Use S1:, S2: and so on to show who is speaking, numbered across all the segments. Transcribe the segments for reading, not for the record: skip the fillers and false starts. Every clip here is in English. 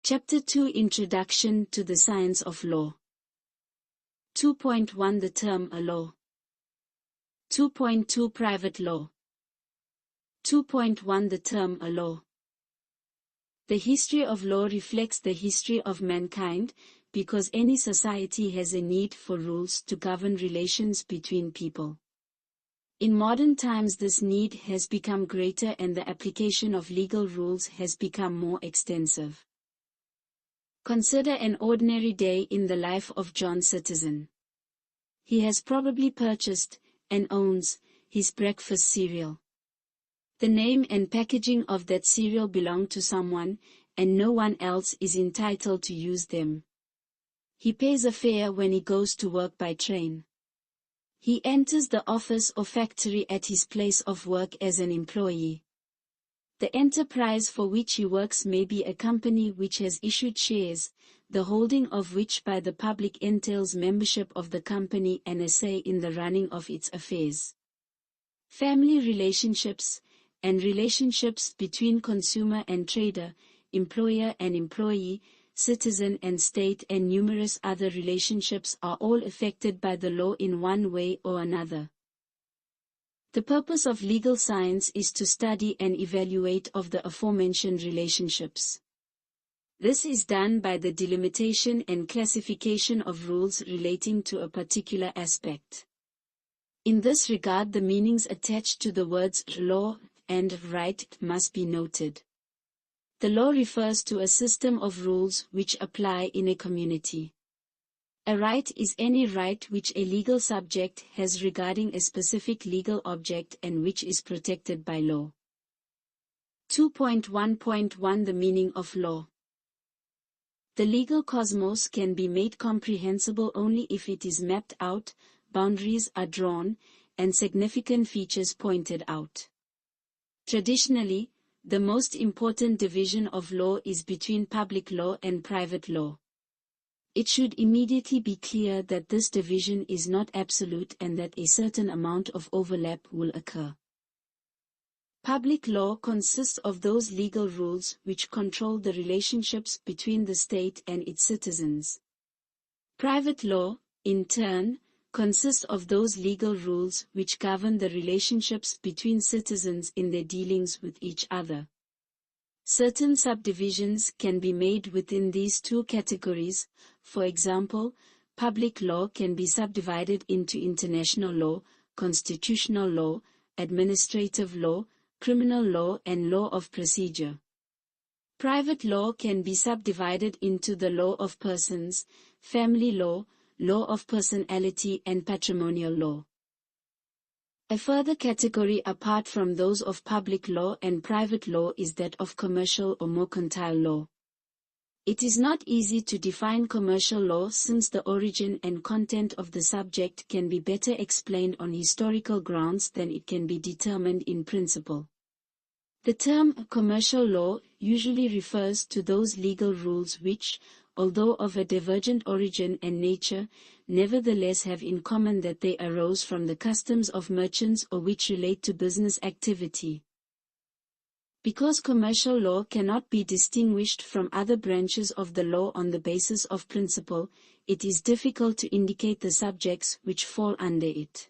S1: Chapter 2 Introduction to the Science of Law. 2.1 The term a law. 2.2 Private law. 2.1 The term a law. The history of law reflects the history of mankind, because any society has a need for rules to govern relations between people. In modern times this need has become greater and the application of legal rules has become more extensive. Consider an ordinary day in the life of John Citizen. He has probably purchased, and owns, his breakfast cereal. The name and packaging of that cereal belong to someone, and no one else is entitled to use them. He pays a fare when he goes to work by train. He enters the office or factory at his place of work as an employee. The enterprise for which he works may be a company which has issued shares, the holding of which by the public entails membership of the company and a say in the running of its affairs. Family relationships, and relationships between consumer and trader, employer and employee, citizen and state and numerous other relationships are all affected by the law in one way or another. The purpose of legal science is to study and evaluate of the aforementioned relationships. This is done by the delimitation and classification of rules relating to a particular aspect. In this regard, the meanings attached to the words law and right must be noted. The law refers to a system of rules which apply in a community. A right is any right which a legal subject has regarding a specific legal object and which is protected by law. 2.1.1 The meaning of law. The legal cosmos can be made comprehensible only if it is mapped out, boundaries are drawn, and significant features pointed out. Traditionally, the most important division of law is between public law and private law. It should immediately be clear that this division is not absolute and that a certain amount of overlap will occur. Public law consists of those legal rules which control the relationships between the state and its citizens. Private law, in turn, consists of those legal rules which govern the relationships between citizens in their dealings with each other. Certain subdivisions can be made within these two categories. For example, public law can be subdivided into international law, constitutional law, administrative law, criminal law and law of procedure. Private law can be subdivided into the law of persons, family law, law of personality and patrimonial law. A further category apart from those of public law and private law is that of commercial or mercantile law. It is not easy to define commercial law since the origin and content of the subject can be better explained on historical grounds than it can be determined in principle. The term commercial law usually refers to those legal rules which, although of a divergent origin and nature, nevertheless have in common that they arose from the customs of merchants or which relate to business activity. Because commercial law cannot be distinguished from other branches of the law on the basis of principle, it is difficult to indicate the subjects which fall under it.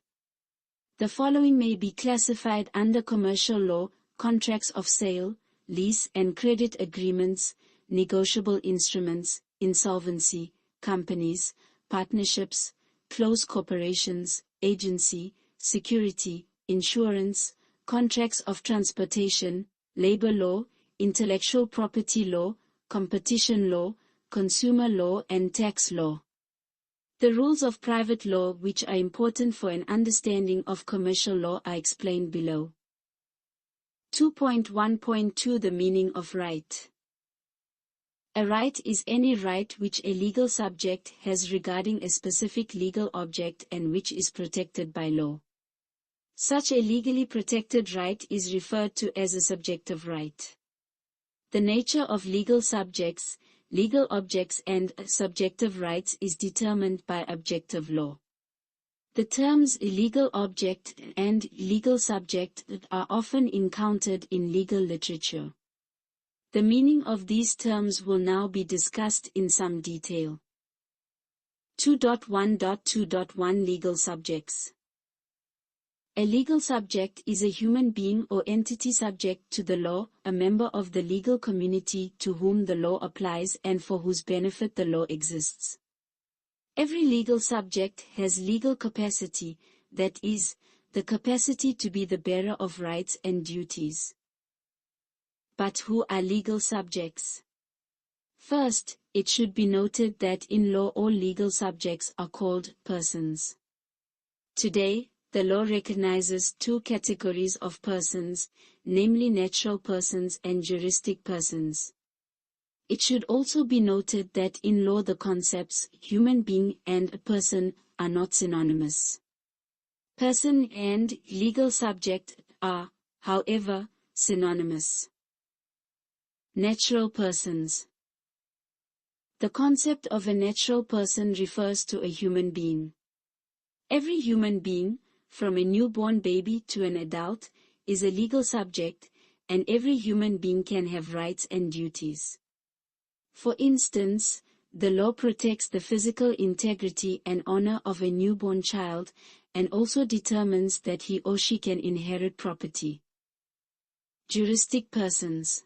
S1: The following may be classified under commercial law: contracts of sale, lease and credit agreements, negotiable instruments, insolvency, companies, partnerships, close corporations, agency, security, insurance, contracts of transportation, labor law, intellectual property law, competition law, consumer law and tax law. The rules of private law which are important for an understanding of commercial law are explained below. 2.1.2 The meaning of right. A right is any right which a legal subject has regarding a specific legal object and which is protected by law. Such a legally protected right is referred to as a subjective right. The nature of legal subjects, legal objects and subjective rights is determined by objective law. The terms legal object and legal subject are often encountered in legal literature. The meaning of these terms will now be discussed in some detail. 2.1.2.1 Legal subjects. A legal subject is a human being or entity subject to the law, a member of the legal community to whom the law applies and for whose benefit the law exists. Every legal subject has legal capacity, that is, the capacity to be the bearer of rights and duties. But who are legal subjects? First, it should be noted that in law all legal subjects are called persons. Today, the law recognizes two categories of persons, namely natural persons and juristic persons. It should also be noted that in law the concepts human being and a person are not synonymous. Person and legal subject are, however, synonymous. Natural persons. The concept of a natural person refers to a human being. Every human being, from a newborn baby to an adult, is a legal subject, and every human being can have rights and duties. For instance, the law protects the physical integrity and honor of a newborn child, and also determines that he or she can inherit property. Juristic persons.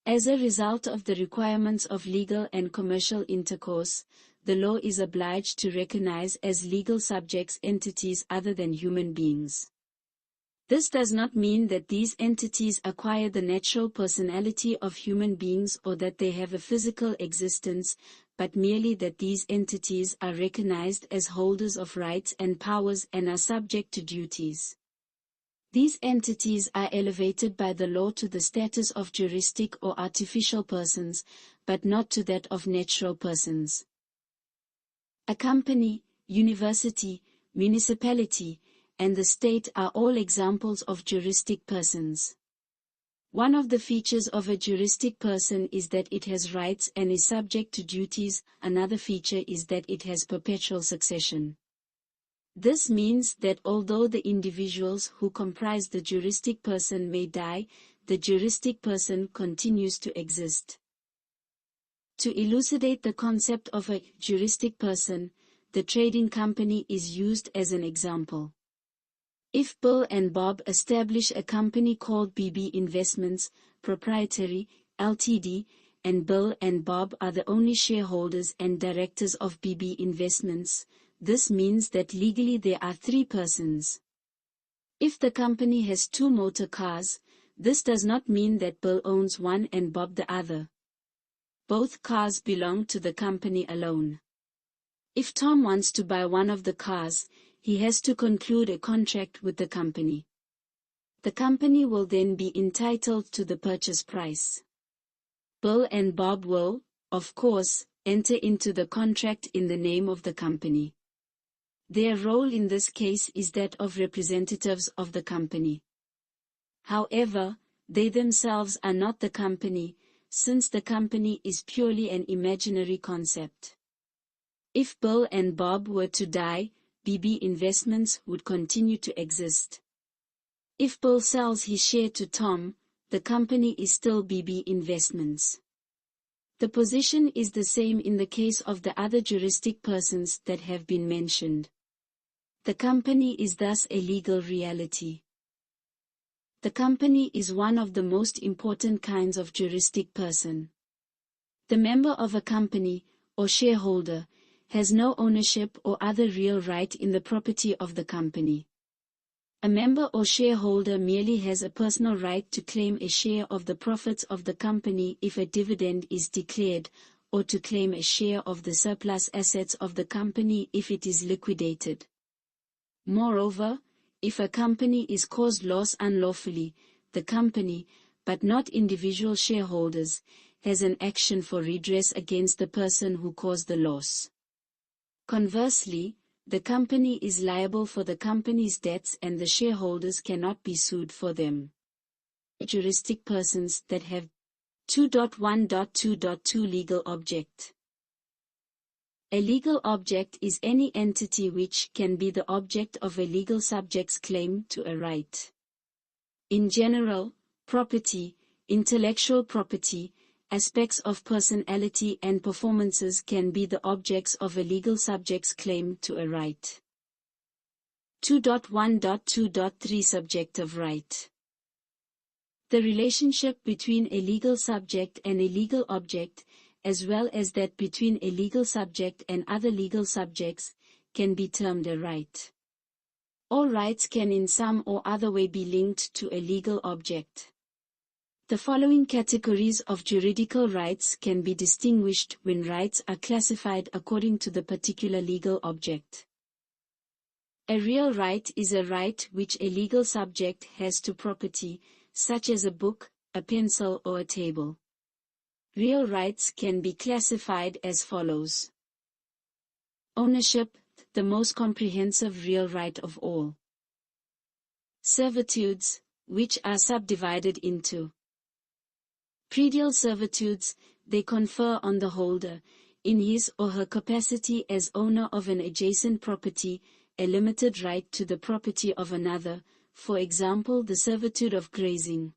S1: As a result of the requirements of legal and commercial intercourse, the law is obliged to recognize as legal subjects entities other than human beings. This does not mean that these entities acquire the natural personality of human beings or that they have a physical existence, but merely that these entities are recognized as holders of rights and powers and are subject to duties. These entities are elevated by the law to the status of juristic or artificial persons, but not to that of natural persons. A company, university, municipality, and the state are all examples of juristic persons. One of the features of a juristic person is that it has rights and is subject to duties. Another feature is that it has perpetual succession. This means that although the individuals who comprise the juristic person may die, the juristic person continues to exist. To elucidate the concept of a juristic person, the trading company is used as an example. If Bill and Bob establish a company called BB Investments, Proprietary, Ltd., and Bill and Bob are the only shareholders and directors of BB Investments, this means that legally there are three persons. If the company has two motor cars, this does not mean that Bill owns one and Bob the other. Both cars belong to the company alone. If Tom wants to buy one of the cars, he has to conclude a contract with the company. The company will then be entitled to the purchase price. Bill and Bob will, of course, enter into the contract in the name of the company. Their role in this case is that of representatives of the company. However, they themselves are not the company, since the company is purely an imaginary concept. If Bill and Bob were to die, BB Investments would continue to exist. If Bill sells his share to Tom, the company is still BB Investments. The position is the same in the case of the other juristic persons that have been mentioned. The company is thus a legal reality. The company is one of the most important kinds of juristic person. The member of a company, or shareholder, has no ownership or other real right in the property of the company. A member or shareholder merely has a personal right to claim a share of the profits of the company if a dividend is declared, or to claim a share of the surplus assets of the company if it is liquidated. Moreover, if a company is caused loss unlawfully, the company, but not individual shareholders, has an action for redress against the person who caused the loss. Conversely, the company is liable for the company's debts and the shareholders cannot be sued for them. Juristic persons that have 2.1.2.2 Legal object. A legal object is any entity which can be the object of a legal subject's claim to a right. In general, property, Intellectual property, aspects of personality and performances can be the objects of a legal subject's claim to a right. 2.1.2.3 Subjective right. The relationship between a legal subject and a legal object, as well as that between a legal subject and other legal subjects, can be termed a right. All rights can in some or other way be linked to a legal object. The following categories of juridical rights can be distinguished when rights are classified according to the particular legal object. A real right is a right which a legal subject has to property, such as a book, a pencil or a table. Real rights can be classified as follows. Ownership, the most comprehensive real right of all. Servitudes, which are subdivided into predial servitudes, they confer on the holder, in his or her capacity as owner of an adjacent property, a limited right to the property of another, for example the servitude of grazing.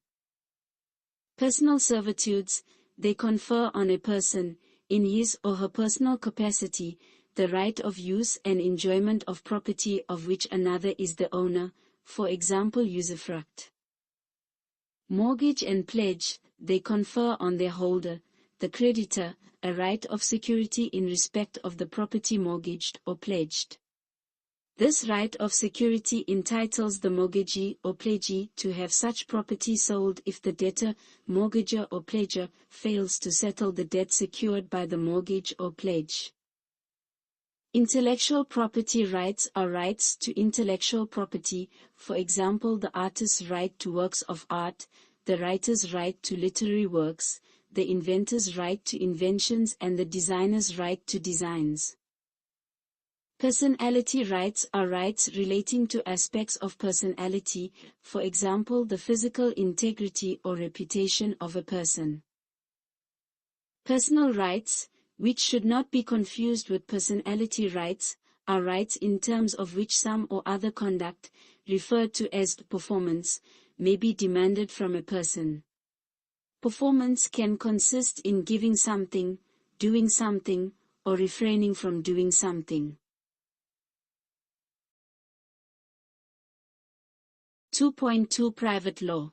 S1: Personal servitudes, they confer on a person, in his or her personal capacity, the right of use and enjoyment of property of which another is the owner, for example usufruct. Mortgage and pledge, they confer on their holder, the creditor, a right of security in respect of the property mortgaged or pledged. This right of security entitles the mortgagee or pledgee to have such property sold if the debtor, mortgager or pledger fails to settle the debt secured by the mortgage or pledge. Intellectual property rights are rights to intellectual property, for example the artist's right to works of art, the writer's right to literary works, the inventor's right to inventions and the designer's right to designs. Personality rights are rights relating to aspects of personality, for example the physical integrity or reputation of a person. Personal rights, which should not be confused with personality rights, are rights in terms of which some or other conduct, referred to as performance, may be demanded from a person. Performance can consist in giving something, doing something, or refraining from doing something. 2.2 Private law.